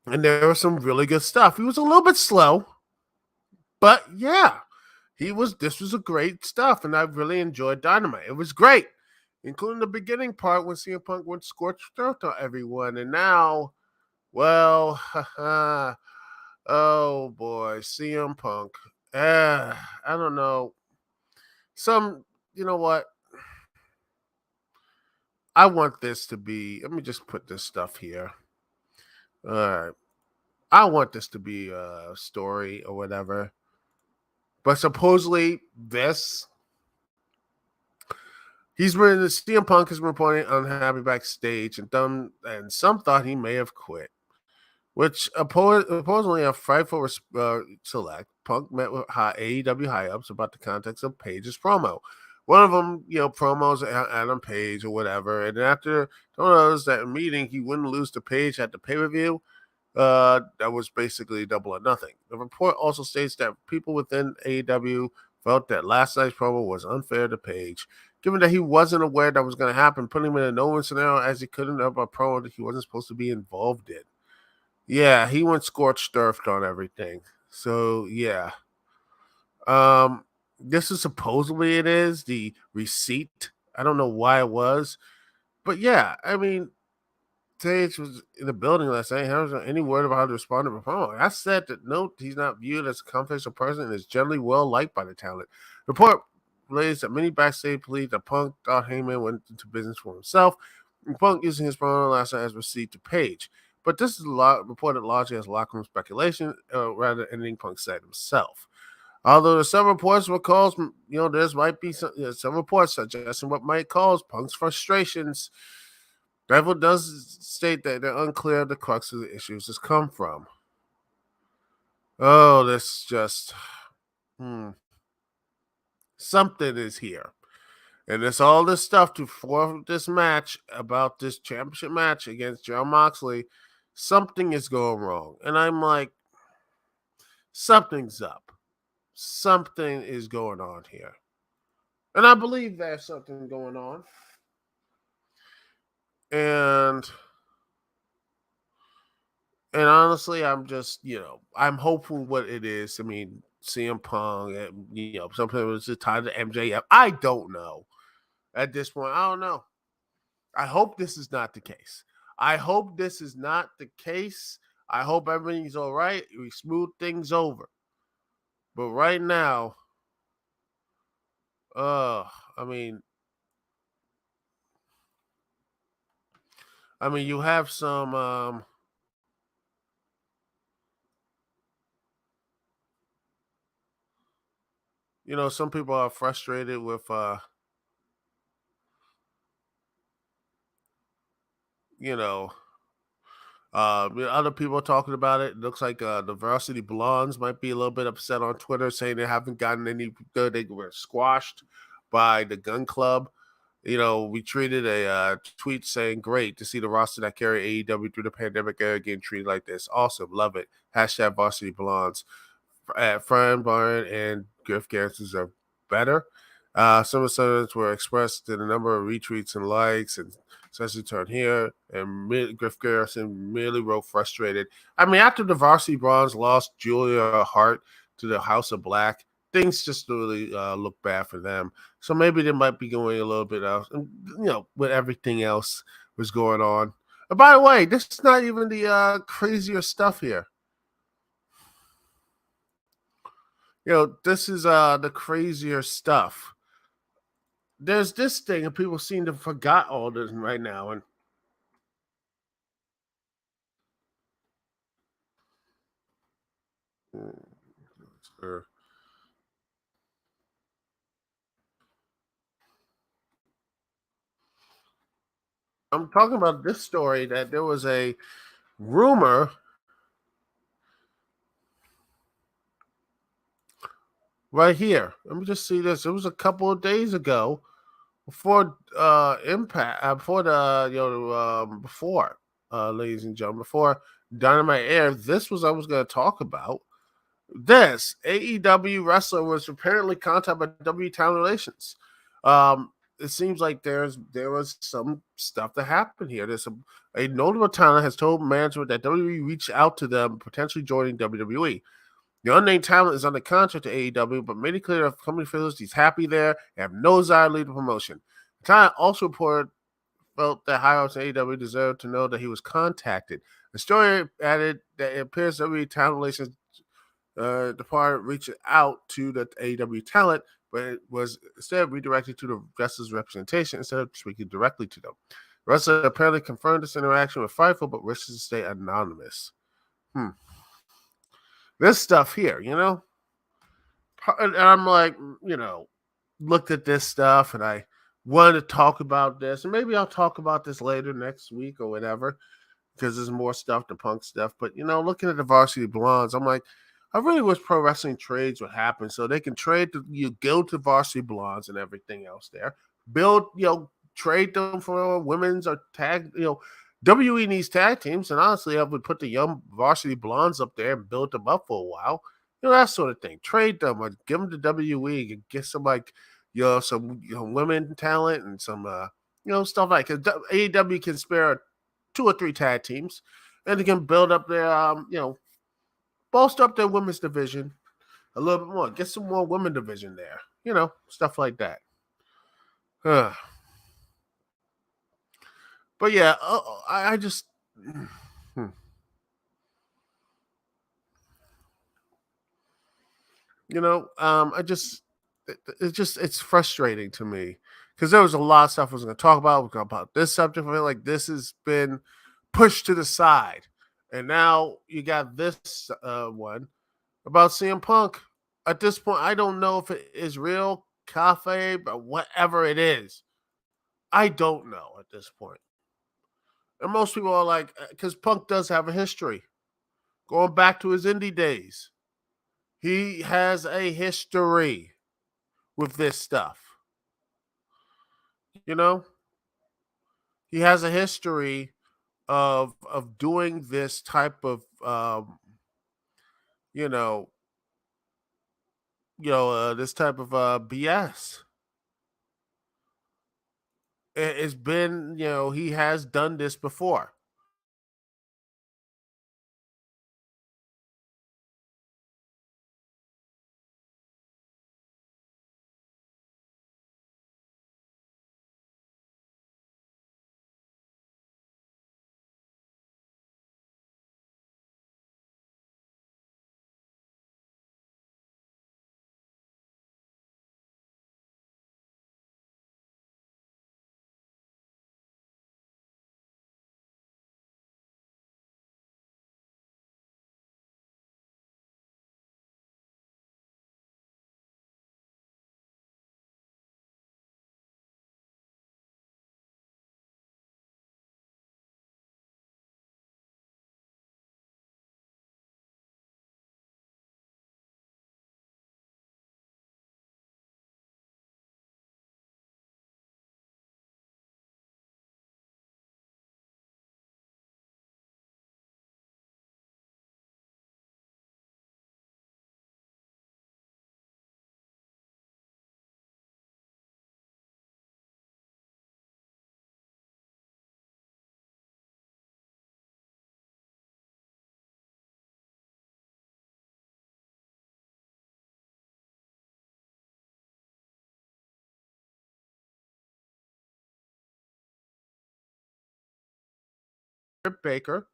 And there was some really good stuff. He was a little bit slow, but yeah, he was. This was a great stuff, and I really enjoyed Dynamite. It was great, including the beginning part when CM Punk went scorched earth on everyone, and now, well, oh boy, CM Punk. I don't know. Some, you know what? I want this to be. Let me just put this stuff here. All right. I want this to be a story or whatever. But supposedly this, he's been CM Punk has been reporting unhappy backstage, and some thought he may have quit. Which supposedly a frightful select, Punk met with AEW high ups about the context of Page's promo. One of them, promos Adam Page or whatever, and after telling us that meeting he wouldn't lose to Page at the pay per view, that was basically double or nothing. The report also states that people within AEW felt that last night's promo was unfair to Page, given that he wasn't aware that was going to happen, putting him in a no-win scenario as he couldn't have a pro that he wasn't supposed to be involved in. Yeah, he went scorched earth on everything. So yeah, um, this is supposedly it is the receipt. I don't know why it was, but yeah, I mean, Tage was in the building last night. How was any word about how to respond to performance? I said that note he's not viewed as a confidential person and is generally well liked by the talent. The report relates that many backstage believe that Punk thought Heyman went into business for himself, and Punk using his promo last night as receipt to Page. But this is reported largely as locker room speculation, rather than anything Punk said himself. Although there's some reports what cause, there's might be some reports suggesting what might cause Punk's frustrations. Bevel does state that they're unclear of the crux of the issues has come from. Oh, this just something is here. And it's all this stuff to form this match about this championship match against Jon Moxley. Something is going wrong. And I'm like, something's up. Something is going on here. And I believe there's something going on. And honestly, I'm just, I'm hopeful what it is. I mean, CM Punk, and, some people it's just tied to MJF. I don't know. At this point, I don't know. I hope this is not the case. I hope this is not the case. I hope everything's all right. We smooth things over. But right now, I mean, you have some, some people are frustrated with, other people are talking about it. It looks like the Varsity Blondes might be a little bit upset on Twitter, saying they haven't gotten any good. They were squashed by the Gun Club. We treated a tweet saying, "Great to see the roster that carry AEW through the pandemic era getting treated like this. Awesome, love it." Hashtag Varsity Blondes. Fran Barn and Griff Garrison are better. Some of the sentiments were expressed in a number of retweets and likes, and especially turn here. And Griff Garrison merely wrote frustrated. I mean, after the Varsity Bronze lost Julia Hart to the House of Black, things just really look bad for them. So maybe they might be going a little bit else, with everything else was going on. And by the way, this is not even the crazier stuff here. This is the crazier stuff. There's this thing, and people seem to have forgot all this right now. And I'm talking about this story that there was a rumor right here. Let me just see this. It was a couple of days ago before Impact, before the before ladies and gentlemen, before Dynamite Air. This was I was going to talk about. This AEW wrestler was apparently contacted by W Talent Relations. It seems like there was some stuff that happened here. There's a notable talent has told management that WWE reached out to them, potentially joining WWE. The unnamed talent is under contract to AEW, but made it clear that the company feels he's happy there and have no desire to leave the promotion. The talent also reported felt that high ups in AEW deserved to know that he was contacted. The story added that it appears WWE Talent Relations department reached out to the AEW talent, but it was instead redirected to the wrestler's representation instead of speaking directly to them. The wrestler apparently confirmed this interaction with Fightful, but wishes to stay anonymous. This stuff here, and I'm like, looked at this stuff and I wanted to talk about this, and maybe I'll talk about this later next week or whatever, because there's more stuff, the Punk stuff. But looking at the Varsity Blondes, I'm like, I really wish pro wrestling trades would happen so they can trade go to Varsity Blondes and everything else there. Build, trade them for women's or tag, WWE needs tag teams, and honestly, I would put the young Varsity Blondes up there and build them up for a while. That sort of thing. Trade them or give them to WWE and get some some women talent and some stuff like because AEW can spare 2 or 3 tag teams, and they can build up their bolster up their women's division a little bit more, get some more women division there, stuff like that. But yeah, I just. Hmm. I just it's frustrating to me because there was a lot of stuff I was going to talk about. We're going to about this subject. Like this has been pushed to the side, and now you got this one about CM Punk. At this point, I don't know if it is real cafe, but whatever it is, I don't know at this point. And most people are like, because Punk does have a history going back to his indie days. He has a history with this stuff. You know, he has a history of doing this type of you know this type of BS. It's been he has done this before. Britt Baker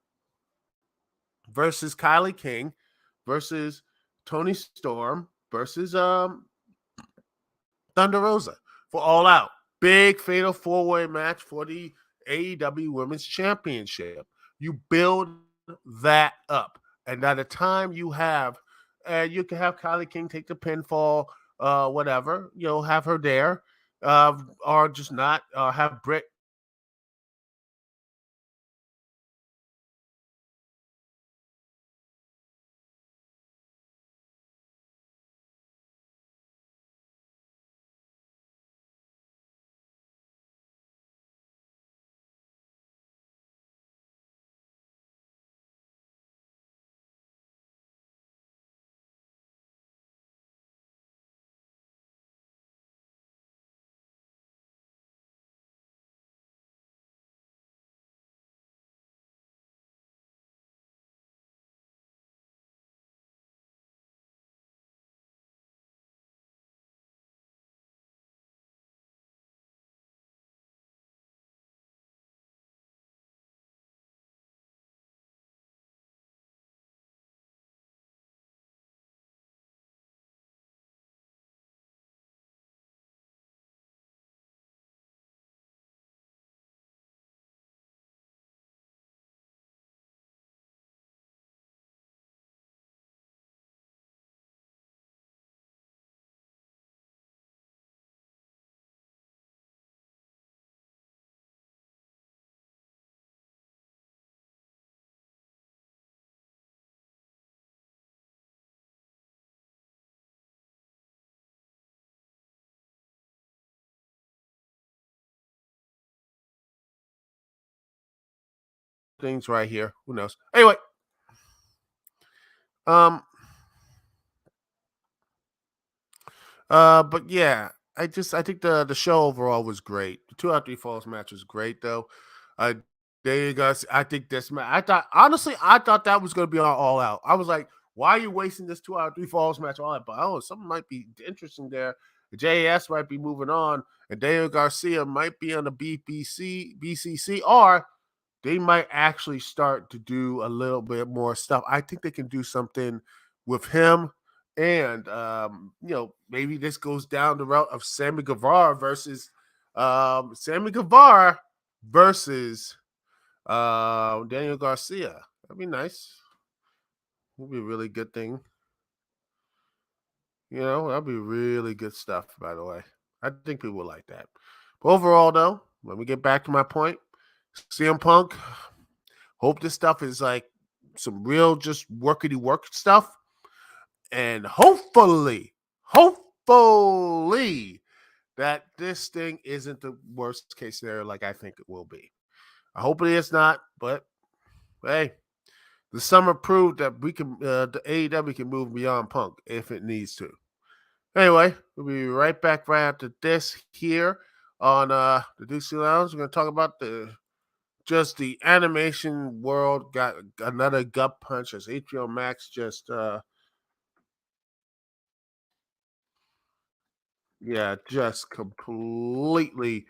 versus Kylie King versus Tony Storm versus Thunder Rosa for All Out. Big fatal 4-way match for the AEW Women's Championship. You build that up. And by the time you have, you can have Kylie King take the pinfall, whatever, have her there, or just not, have Britt things right here. Who knows? Anyway, um, but yeah, I think the show overall was great. The 2 out of 3 falls match was great though. Uh, there you go. I think this match. I thought that was going to be on All Out. I was like, why are you wasting this 2 out of 3 falls match on All Out? But something might be interesting there. JAS might be moving on, and Daniel Garcia might be on the BCC, or they might actually start to do a little bit more stuff. I think they can do something with him. And maybe this goes down the route of Sammy Guevara versus Daniel Garcia. That'd be nice. That'd be a really good thing. That'd be really good stuff, by the way. I think people would like that. But overall, though, let me get back to my point. CM Punk, hope this stuff is like some real just workity work stuff. And hopefully, that this thing isn't the worst case scenario like I think it will be. I hope it is not, but hey, the summer proved that we can, the AEW can move beyond Punk if it needs to. Anyway, we'll be right back right after this here on the Dukect Lounge. We're going to talk about the animation world got another gut punch as HBOMax just completely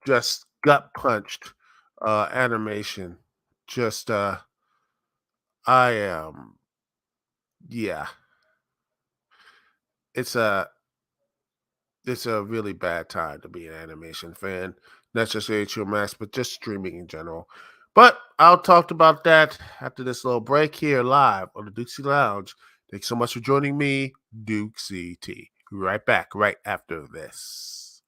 just gut punched animation. Just I am yeah, it's a it's a really bad time to be an animation fan. Not just HBOMax, but just streaming in general. But I'll talk about that after this little break here live on the Dukect Lounge. Thanks so much for joining me, Duke CT. Right back right after this.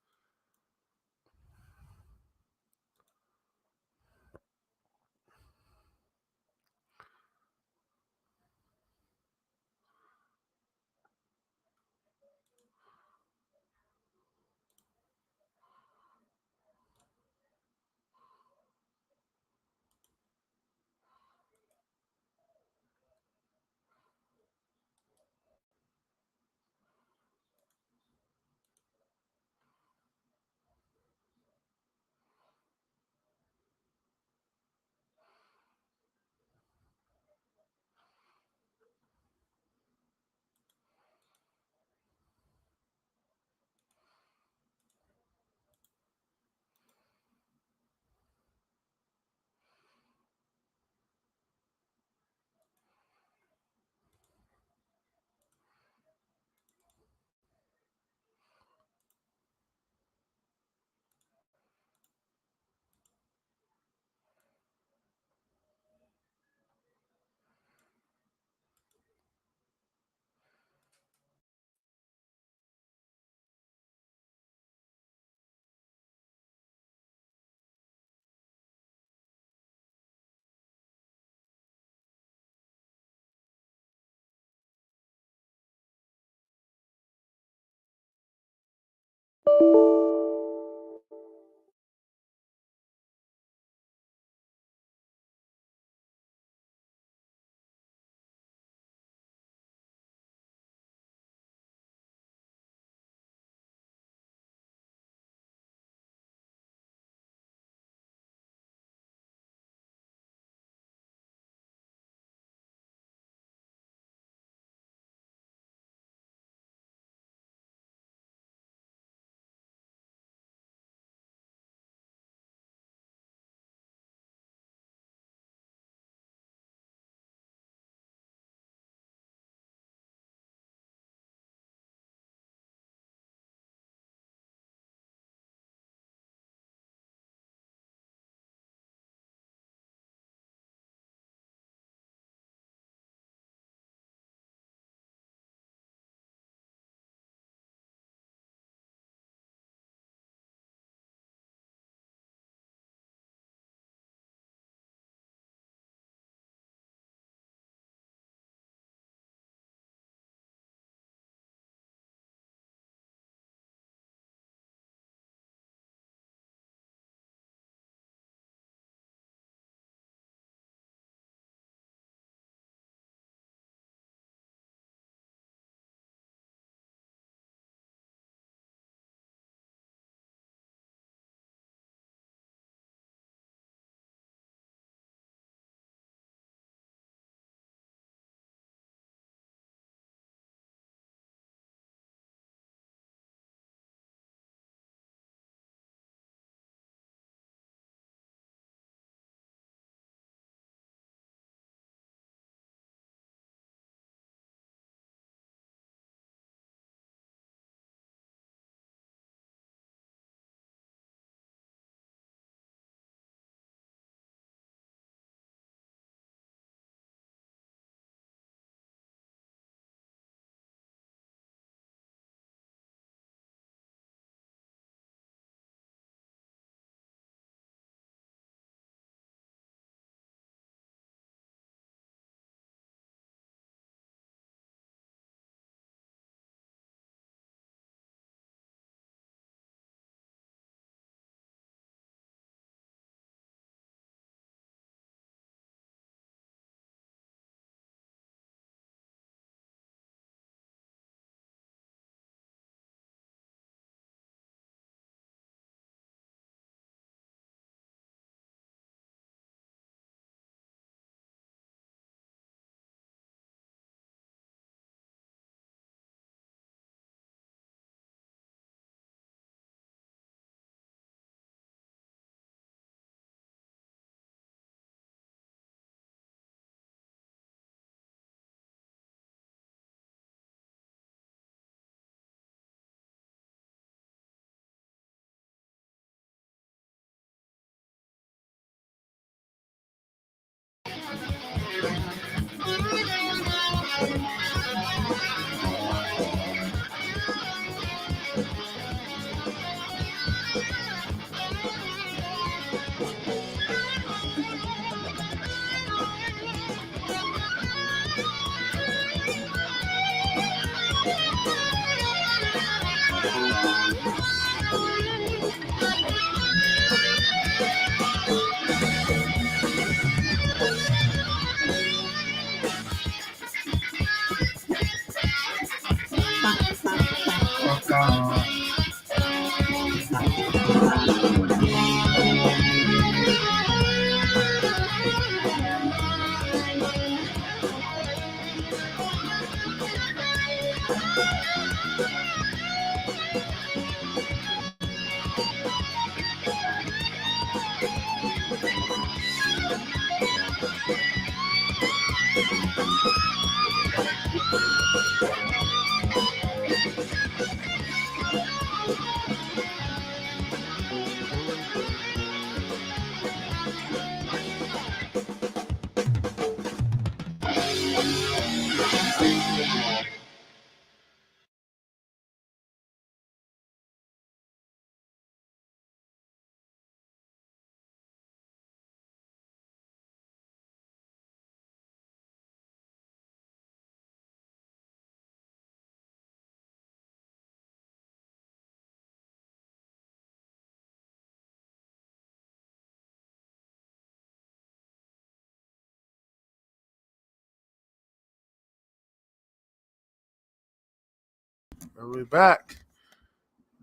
Are we back?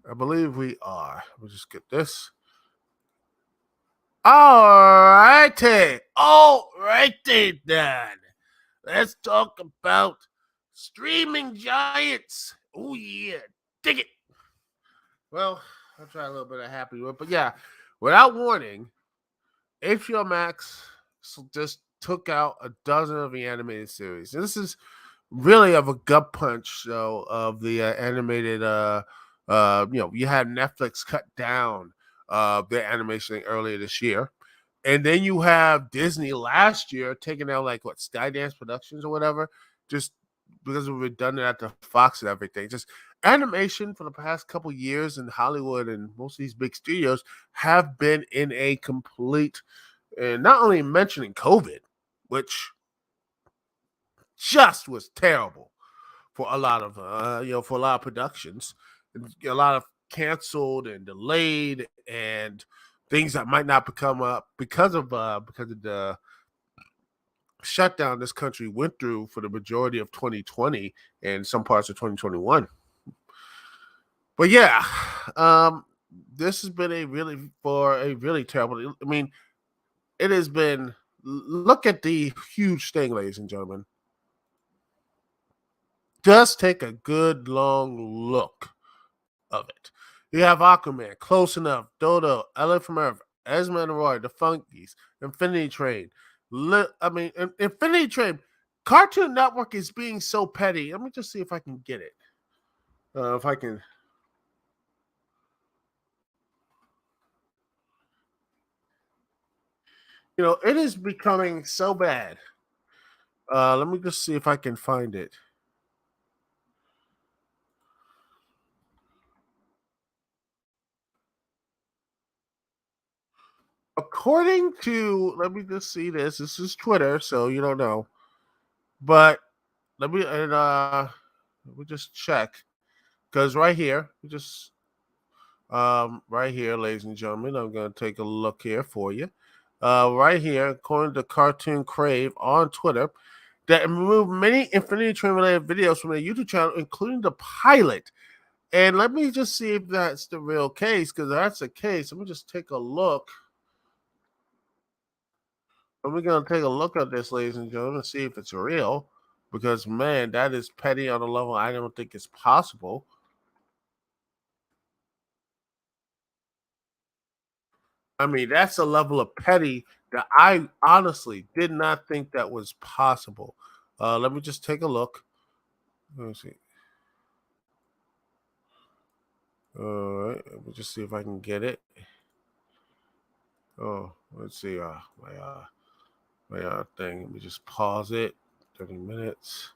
I believe we are. We'll just get this. Alrighty then. Let's talk about streaming giants. Oh yeah, dig it. Well, I'll try a little bit of happy with, but yeah, without warning, HBOMax just took out a dozen of the animated series. And this is really of a gut punch, though, of the animated. You had Netflix cut down their animation earlier this year, and then you have Disney last year taking out like what Skydance Productions or whatever, just because of redundant at the Fox and everything. Just animation for the past couple years in Hollywood and most of these big studios have been in a complete, and not only mentioning COVID, which just was terrible for a lot of for a lot of productions, a lot of canceled and delayed and things that might not become up because of the shutdown this country went through for the majority of 2020 and some parts of 2021. But yeah, this has been a really terrible. I mean, it has been. Look at the huge thing, ladies and gentlemen. Just take a good long look of it. You have Aquaman, Close Enough, Dodo, Ellen from Earth, Esma and Roy, The Funkies, Infinity Train. Infinity Train. Cartoon Network is being so petty. Let me just see if I can get it. If I can. It is becoming so bad. Let me just see if I can find it. According to, let me just see this. This is Twitter, so you don't know. But let me just check. Because right here, right here, ladies and gentlemen, I'm gonna take a look here for you. Right here, according to Cartoon Crave on Twitter, that removed many Infinity Train related videos from their YouTube channel, including the pilot. And let me just see if that's the real case, because that's the case. Let me just take a look. And we're gonna take a look at this, ladies and gentlemen, and see if it's real. Because man, that is petty on a level I don't think is possible. I mean, that's a level of petty that I honestly did not think that was possible. Let me just take a look. Let me see. All right, let me just see if I can get it. Oh, let's see. My thing. Let me just pause it. 30 minutes.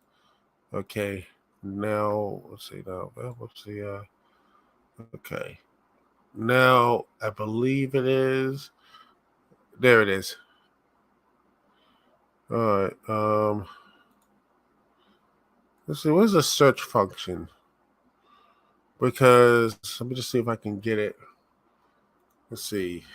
Okay. Now let's see. Now let's see. Okay. Now I believe it is. There it is. All right. Let's see. Where's the search function? Because let me just see if I can get it. Let's see.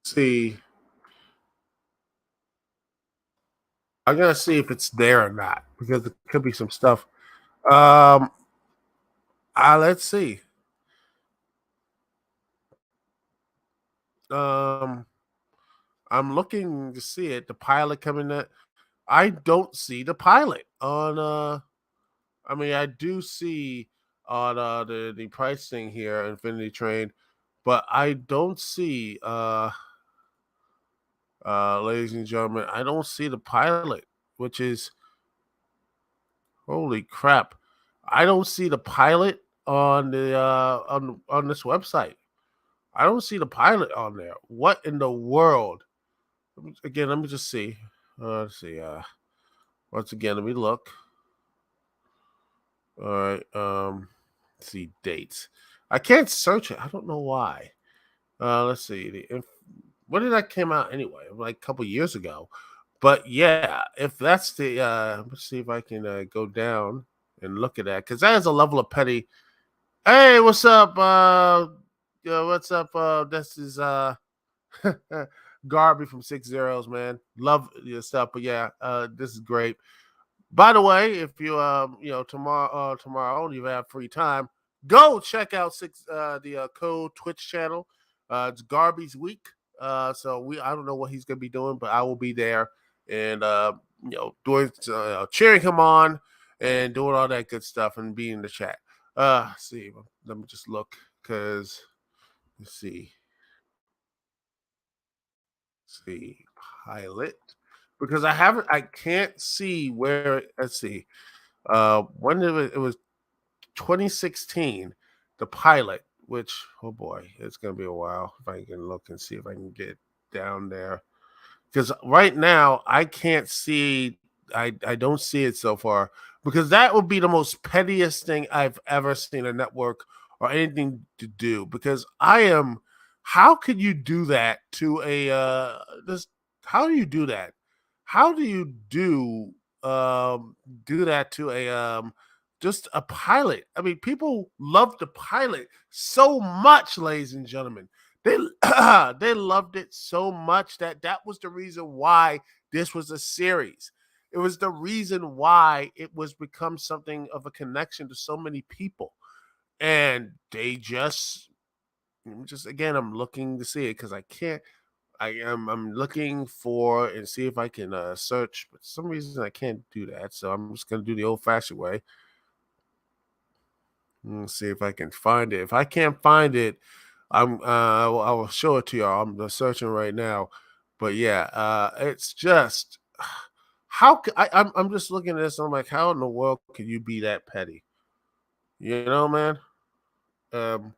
See. I'm gonna see if it's there or not because there could be some stuff. Let's see. Um, I'm looking to see it. The pilot coming in. I don't see the pilot on. I mean, I do see on the pricing here, Infinity Train, but I don't see. Ladies and gentlemen, I don't see the pilot, which is holy crap. I don't see the pilot on the on this website. I don't see the pilot on there. What in the world? Again, let me just see. Let's see. Once again, let me look. All right. Let's see dates. I can't search it. I don't know why. Let's see. When did that came out anyway? Like a couple years ago. But yeah, if that's the let's see if I can go down and look at that, because that is a level of petty. Hey, what's up? What's up? This is Garby from 6 Zeros, man. Love your stuff. But yeah, this is great. By the way, if you tomorrow you have free time, go check out the Code Twitch channel. It's Garby's week. So I don't know what he's gonna be doing, but I will be there and doing cheering him on and doing all that good stuff and be in the chat. See, let me just look because let's see pilot because I can't see where. Let's see. When it was 2016, the pilot, which oh boy, it's gonna be a while if I can look and see if I can get down there. Because right now I can't see. I don't see it so far because that would be the most pettiest thing I've ever seen a network or anything to do. Because I am. How could you do that to a this? How do you do that? How do you do that to a just a pilot? I mean, people love the pilot so much, ladies and gentlemen. They they loved it so much that was the reason why this was a series. It was the reason why it was become something of a connection to so many people. And they just again, I'm looking to see it because I can't. I'm looking for and see if I can search, but for some reason I can't do that. So I'm just gonna do the old-fashioned way. Let's see if I can find it. If I can't find it, I will show it to y'all. I'm searching right now, but yeah, it's just I'm just looking at this. I'm like, how in the world can you be that petty? You know, man. Um,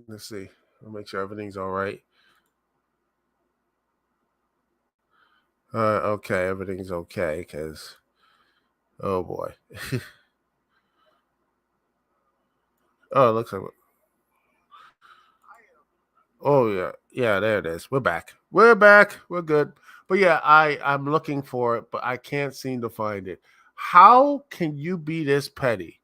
let's see. I'll make sure everything's all right. Okay, everything's okay. Cause oh boy. Oh, it looks like. Oh yeah, yeah. There it is. We're back. We're back. We're good. But yeah, I'm looking for it, but I can't seem to find it. How can you be this petty?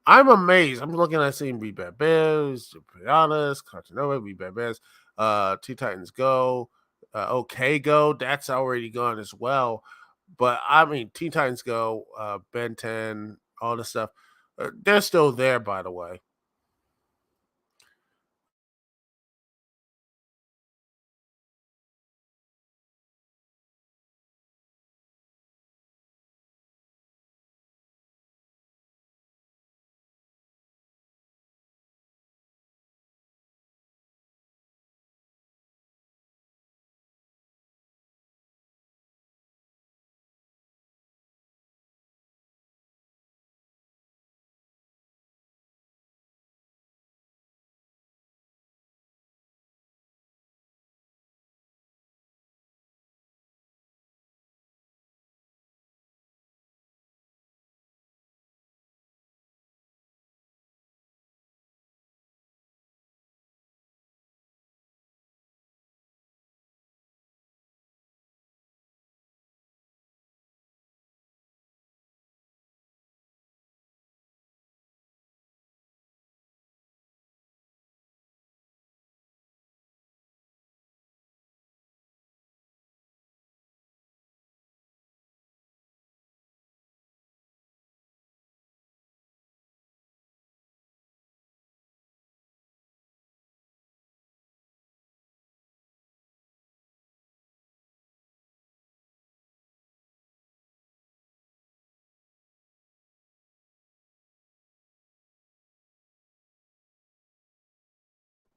I'm amazed. I'm looking at seeing We Bad Bears, Piranhas, Cartoon Network, We Bad Bears, Teen Titans Go, OK Go. That's already gone as well. But I mean, Teen Titans Go, Ben 10, all this stuff. They're still there, by the way.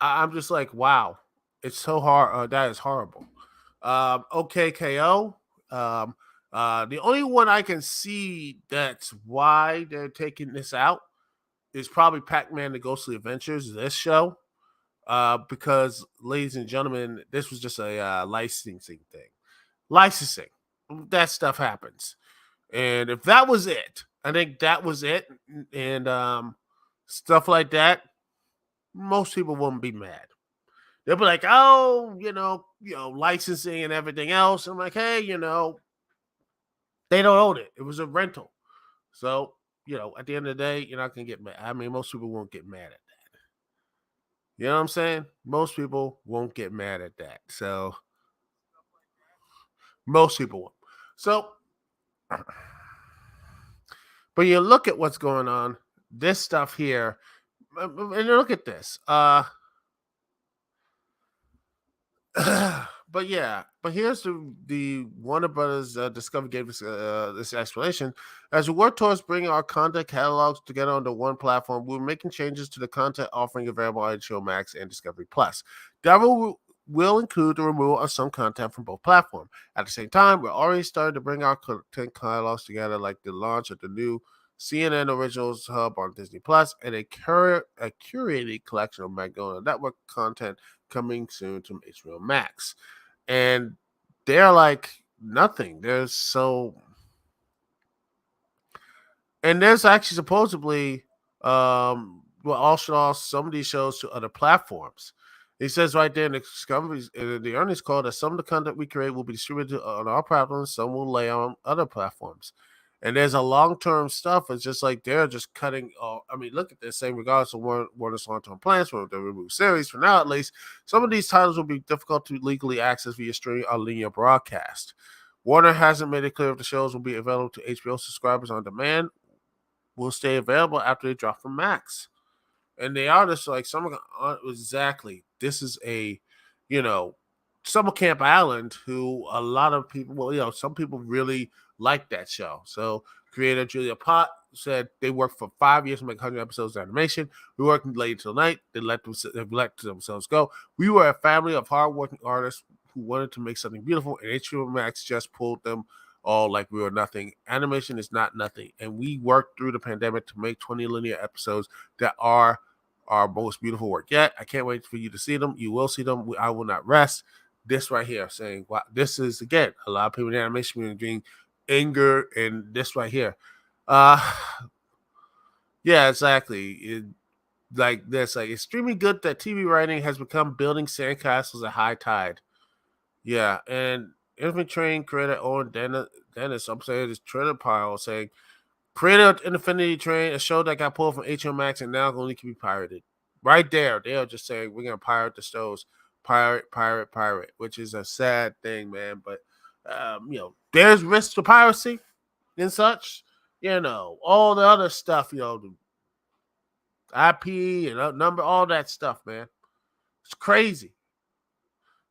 I'm just like, wow, it's so hard. That is horrible. OKKO. Um, the only one I can see that's why they're taking this out is probably Pac-Man: The Ghostly Adventures. This show, because ladies and gentlemen, this was just a licensing thing. Licensing, that stuff happens, and if that was it, I think that was it, and stuff like that, most people wouldn't be mad. They'll be like, oh, licensing and everything else. I'm like, hey, they don't own it. It was a rental. So, at the end of the day, you're not gonna get mad. I mean, most people won't get mad at that. You know what I'm saying? Most people won't get mad at that. So most people won't. So, but you look at what's going on. This stuff here, and look at this. But yeah, but here's the Warner Brothers Discovery gave us this explanation. As we work towards bringing our content catalogs together onto one platform, we're making changes to the content offering available on HBOMax and Discovery Plus. That will include the removal of some content from both platforms. At the same time, we're already starting to bring our content catalogs together, like the launch of the new CNN Originals Hub on Disney Plus and a curated collection of Magnolia Network content coming soon to HBO Max. And they're like nothing. There's so and there's actually supposedly will also lost some of these shows to other platforms. He says right there in the discoveries in the earnings call that some of the content we create will be distributed on our platforms, some will lay on other platforms. And there's a long-term stuff. It's just like they're just cutting. I mean, look at this. Saying regardless of Warner's long-term plans for the remove series, for now at least, some of these titles will be difficult to legally access via streaming or linear broadcast. Warner hasn't made it clear if the shows will be available to HBO subscribers on demand will stay available after they drop from Max. And they are just like some exactly. This is a, you know, Summer Camp Island, who a lot of people, well, some people really like that show. So creator Julia Pott said they worked for 5 years to make 100 episodes of animation. We worked late till night. They let themselves go. We were a family of hardworking artists who wanted to make something beautiful, and HBO Max just pulled them all like we were nothing. Animation is not nothing, and we worked through the pandemic to make 20 linear episodes that are our most beautiful work yet. I can't wait for you to see them. You will see them. I will not rest. This right here saying, wow, this is again a lot of people in the animation community being anger and this right here. Uh yeah, exactly. Like this, like extremely good that TV writing has become building sandcastles at high tide. Yeah, and Infant Train creator Owen Dennis, I'm saying this Twitter pile saying creator Infinity Train, a show that got pulled from HBO Max and now only can be pirated. Right there, they are just saying we're gonna pirate the shows, pirate, which is a sad thing, man. But there's risk to piracy and such. All the other stuff, the IP and number, all that stuff, man. It's crazy.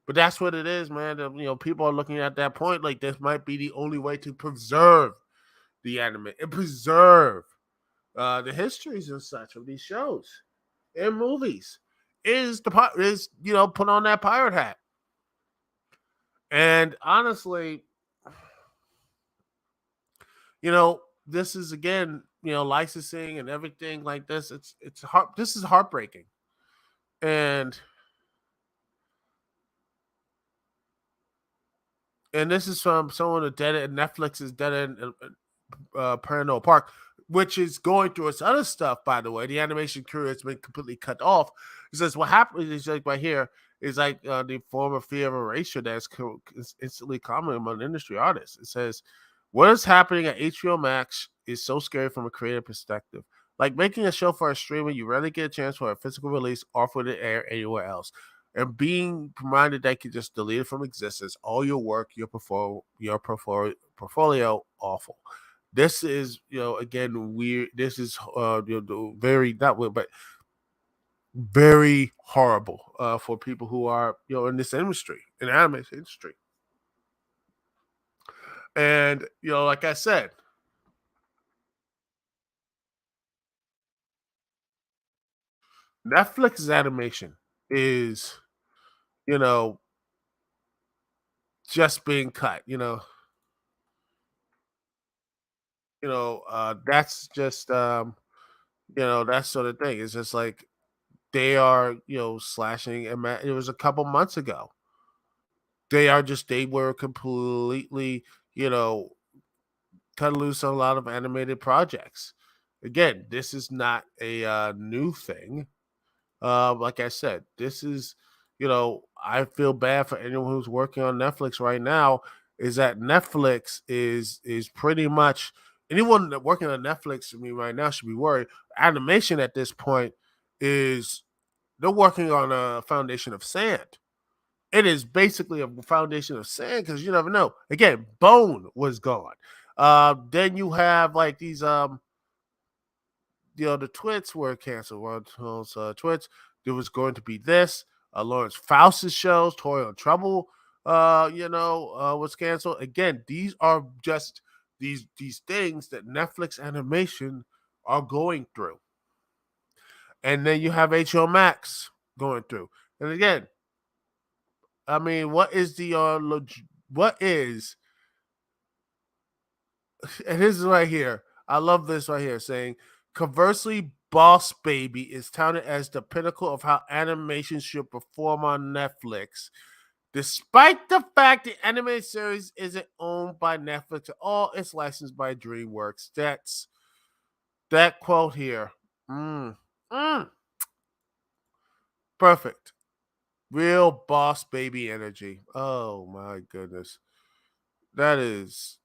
But that's what it is, man. People are looking at that point like this might be the only way to preserve the anime and preserve the histories and such of these shows and movies. Is put on that pirate hat. And honestly, this is again, licensing and everything like this. It's hard. This is heartbreaking, and this is from someone at Netflix's Dead End Parallel Park, which is going through its other stuff. By the way, the animation crew has been completely cut off. It says what happened is like right here is like the form of fear of erasure that's instantly common among industry artists. It says what is happening at HBO Max is so scary from a creative perspective. Like making a show for a streamer, you rarely get a chance for a physical release or for the air anywhere else. And being reminded that you just delete it from existence, all your work, your portfolio, awful. This is, again, weird. This is very not weird, but very horrible for people who are, in this industry, in the anime industry. And, like I said, Netflix's animation is, you know, just being cut, that's just, that sort of thing. It's just like they are, slashing. It was a couple months ago. They were completely, you know, cut loose on a lot of animated projects. Again, this is not a new thing. Like I said, this is, I feel bad for anyone who's working on Netflix right now. Is that Netflix is pretty much anyone that working on Netflix. I mean, right now should be worried. Animation at this point is they're working on a foundation of sand. It is basically a foundation of sand because you never know. Again, Bone was gone. Then you have like these the twits were canceled. One of those twits. There was going to be this. Lawrence Faust's shows, Toy on Trouble, was canceled. Again, these are just these things that Netflix animation are going through. And then you have HBOMax going through. And again, I mean, what is what is, and this is right here. I love this right here saying, conversely, Boss Baby is touted as the pinnacle of how animation should perform on Netflix. Despite the fact the animated series isn't owned by Netflix at all, it's licensed by DreamWorks. That's that quote here. Perfect. Real Boss Baby energy. Oh my goodness. That is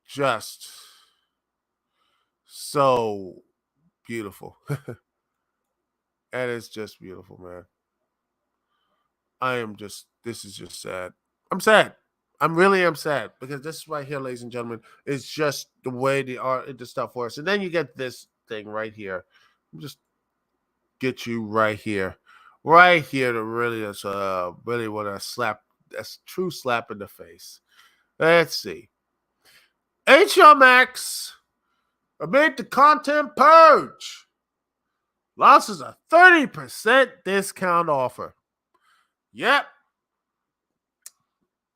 just so beautiful. That is just beautiful, man. This is just sad. I'm sad. I'm really am sad because this right here, ladies and gentlemen, is just the way the art, the stuff works. And then you get this thing right here. Just get you right here to really, really want to slap, that's true slap in the face. Let's see. HBOMax amid the content purge launches a 30% discount offer. Yep.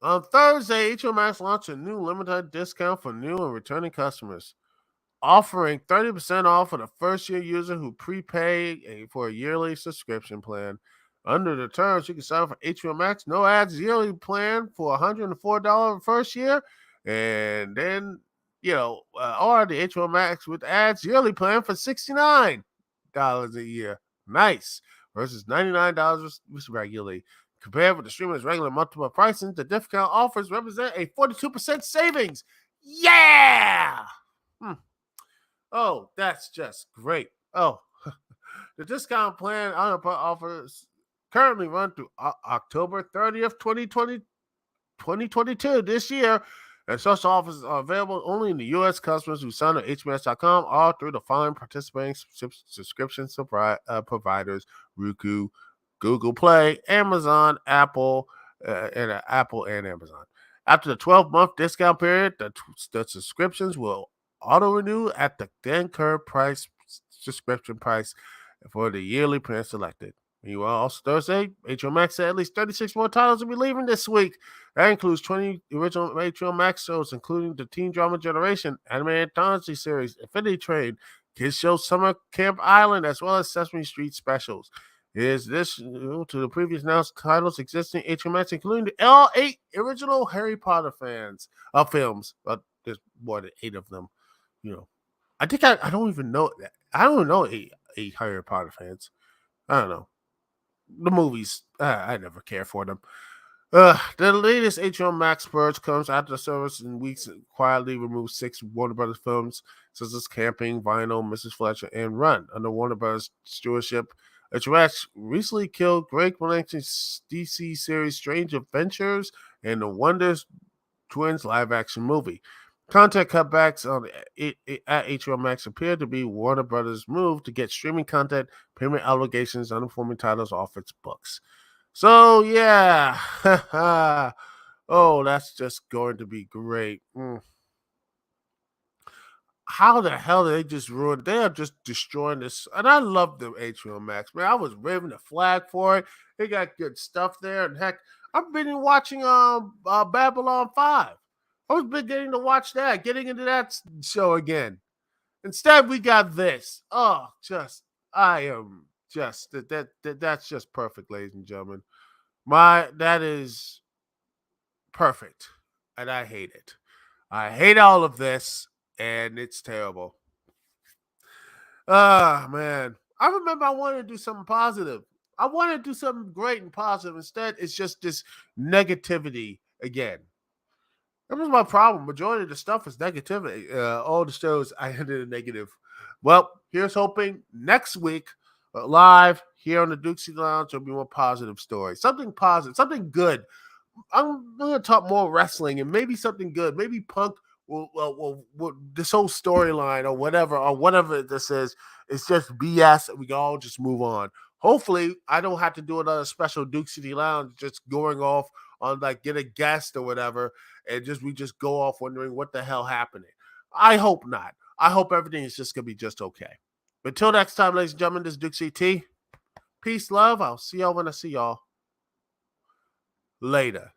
On Thursday, HBOMax launched a new limited discount for new and returning customers, offering 30% off for the first-year user who prepay for a yearly subscription plan. Under the terms, you can sign up for HBOMax no ads yearly plan for $104 first year, and then or the HBOMax with ads yearly plan for $69 a year. Nice. Versus $99 regularly. Compared with the streamer's regular monthly pricing, the discount offers represent a 42% savings. Yeah! Oh, that's just great. Oh, the discount plan offers currently run through October 30th, 2022 this year. And such offers are available only in the U.S. Customers who sign up at HBOMax.com or through the following participating subscription providers: Roku, Google Play, Amazon, Apple, and Amazon. After the 12-month discount period, the subscriptions will auto-renew at the then current subscription price for the yearly plan selected. Meanwhile, also Thursday, HBOMax said at least 36 more titles will be leaving this week. That includes 20 original HBOMax shows, including the teen drama Generation, anime anthology series, Infinity Train, Kids Show Summer Camp Island, as well as Sesame Street specials. Is this to the previous announced titles existing HBOMax, including the all 8 original Harry Potter films, but there's more than 8 of them. I think I don't even know that. I don't know 8 Harry Potter fans. I don't know. The movies, I never care for them. The latest HBOMax purge comes after the service in weeks quietly removed 6 Warner Brothers films, such as Camping, Vinyl, Mrs. Fletcher, and Run, under Warner Brothers stewardship. HBOMax recently killed Greg Berlanti's DC series Strange Adventures and the Wonder Twins live-action movie. Content cutbacks at HBOMax appear to be Warner Brothers' move to get streaming content payment obligations underperforming titles off its books. So, yeah. Oh, that's just going to be great. How the hell did they just ruin? They are just destroying this. And I love the HBOMax, man. I was waving the flag for it. They got good stuff there. And heck, I've been watching Babylon 5. I was beginning to watch that, getting into that show again. Instead, we got this. Oh, that's just perfect, ladies and gentlemen. That is perfect, and I hate it. I hate all of this, and it's terrible. Man. I remember I wanted to do something positive. I wanted to do something great and positive. Instead, it's just this negativity again. That was my problem. Majority of the stuff is negativity. All the shows I ended in negative. Well, here's hoping next week live here on the Dukect Lounge, there'll be more positive stories. Something positive, something good. I'm going to talk more wrestling and maybe something good. Maybe Punk will this whole storyline or whatever this is, it's just BS. We can all just move on. Hopefully, I don't have to do another special Dukect Lounge just going off on like get a guest or whatever, and we just go off wondering what the hell happening. I hope not. I hope everything is just gonna be just okay. But until next time, ladies and gentlemen, this is Dukect T. Peace, love. I'll see y'all when I see y'all later.